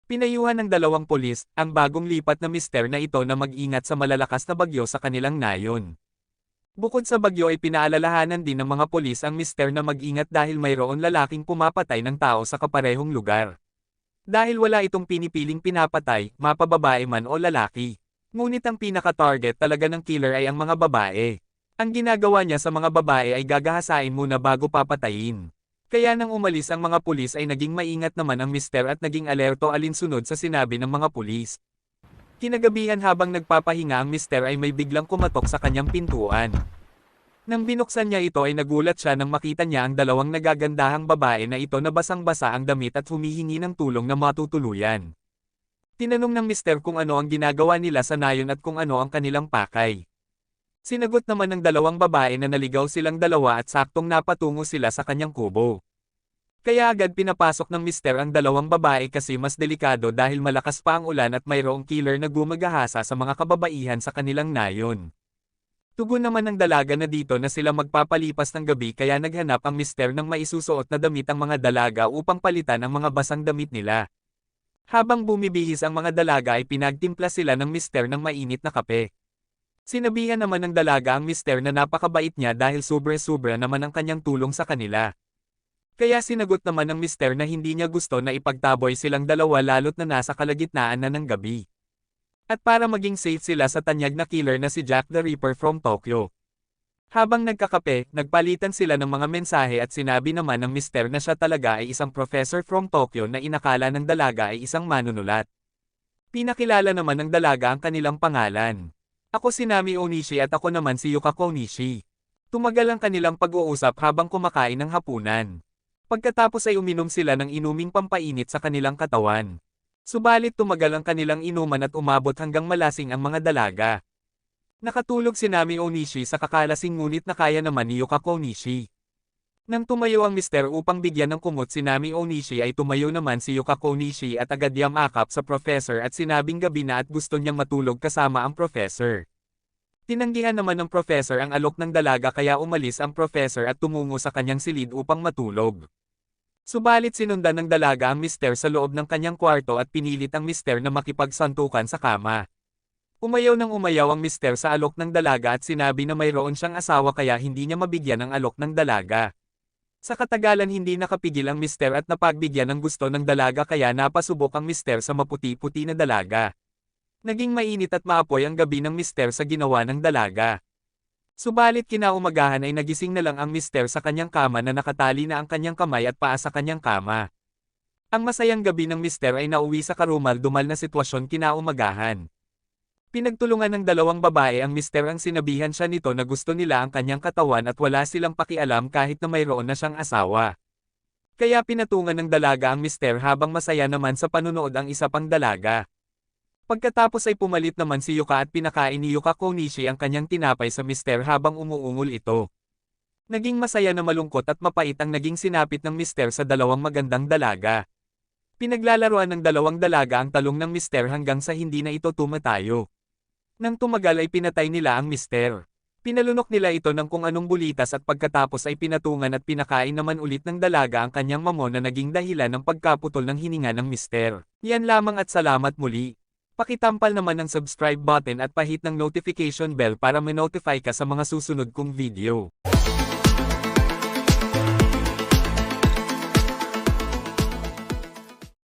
Pinayuhan ng dalawang pulis ang bagong lipat na mister na ito na mag-ingat sa malalakas na bagyo sa kanilang nayon. Bukod sa bagyo ay pinaalalahanan din ng mga pulis ang mister na mag-ingat dahil mayroon lalaking pumapatay ng tao sa kaparehong lugar. Dahil wala itong pinipiling pinapatay, mapababae man o lalaki. Ngunit ang pinaka-target talaga ng killer ay ang mga babae. Ang ginagawa niya sa mga babae ay gagahasain muna bago papatayin. Kaya nang umalis ang mga pulis ay naging maingat naman ang mister at naging alerto alinsunod sa sinabi ng mga pulis. Kinagabihan habang nagpapahinga ang mister ay may biglang kumatok sa kanyang pintuan. Nang binuksan niya ito ay nagulat siya nang makita niya ang dalawang nagagandahang babae na ito na basang-basa ang damit at humihingi ng tulong na matutuluyan. Tinanong ng mister kung ano ang ginagawa nila sa nayon at kung ano ang kanilang pakay. Sinagot naman ng dalawang babae na naligaw silang dalawa at saktong napatungo sila sa kanyang kubo. Kaya agad pinapasok ng mister ang dalawang babae kasi mas delikado dahil malakas pa ang ulan at mayroong killer na gumagahasa sa mga kababaihan sa kanilang nayon. Tugon naman ng dalaga na dito na sila magpapalipas ng gabi kaya naghanap ang mister ng maisusuot na damit ang mga dalaga upang palitan ang mga basang damit nila. Habang bumibihis ang mga dalaga ay pinagtimpla sila ng mister ng mainit na kape. Sinabihan naman ng dalaga ang mister na napakabait niya dahil sobra-sobra naman ang kanyang tulong sa kanila. Kaya sinagot naman ng mister na hindi niya gusto na ipagtaboy silang dalawa lalo't na nasa kalagitnaan na ng gabi. At para maging safe sila sa tanyag na killer na si Jack the Ripper from Tokyo. Habang nagkakape, nagpalitan sila ng mga mensahe at sinabi naman ng mister na siya talaga ay isang professor from Tokyo na inakala ng dalaga ay isang manunulat. Pinakilala naman ng dalaga ang kanilang pangalan. Ako si Nami Onishi at ako naman si Yukako Onishi. Tumagal ang kanilang pag-uusap habang kumakain ng hapunan. Pagkatapos ay uminom sila ng inuming pampainit sa kanilang katawan. Subalit tumagal ang kanilang inuman at umabot hanggang malasing ang mga dalaga. Nakatulog si Nami Onishi sa kakalasing ngunit nakaya naman ni Yukako Onishi. Nang tumayo ang mister upang bigyan ng kumot si Nami Onishi ay tumayo naman si Yukako Onishi at agad yamakap sa professor at sinabing gabi na at gusto niyang matulog kasama ang professor. Tinanggihan naman ng professor ang alok ng dalaga kaya umalis ang professor at tumungo sa kanyang silid upang matulog. Subalit sinundan ng dalaga ang mister sa loob ng kanyang kwarto at pinilit ang mister na makipagsantukan sa kama. Umayaw ng umayaw ang mister sa alok ng dalaga at sinabi na mayroon siyang asawa kaya hindi niya mabigyan ng alok ng dalaga. Sa katagalan hindi nakapigil ang mister at napagbigyan ng gusto ng dalaga kaya napasubok ang mister sa maputi-puti na dalaga. Naging mainit at maapoy ang gabi ng mister sa ginawa ng dalaga. Subalit kinaumagahan ay nagising na lang ang mister sa kanyang kama na nakatali na ang kanyang kamay at paa sa kanyang kama. Ang masayang gabi ng mister ay nauwi sa karumal-dumal na sitwasyon kinaumagahan. Pinagtulungan ng dalawang babae ang mister ang sinabihan siya nito na gusto nila ang kanyang katawan at wala silang pakialam kahit na mayroon na siyang asawa. Kaya pinatungan ng dalaga ang mister habang masaya naman sa panunood ang isa pang dalaga. Pagkatapos ay pumalit naman si Yuka at pinakain ni Yukako Onishi ang kanyang tinapay sa mister habang umuungol ito. Naging masaya na malungkot at mapait ang naging sinapit ng mister sa dalawang magandang dalaga. Pinaglalaruan ng dalawang dalaga ang talong ng mister hanggang sa hindi na ito tumatayo. Nang tumagal ay pinatay nila ang mister. Pinalunok nila ito ng kung anong bulitas at pagkatapos ay pinatungan at pinakain naman ulit ng dalaga ang kanyang mamon na naging dahilan ng pagkaputol ng hininga ng mister. Yan lamang at salamat muli. Pakitampal naman ang subscribe button at pahit ng notification bell para ma-notify ka sa mga susunod kong video.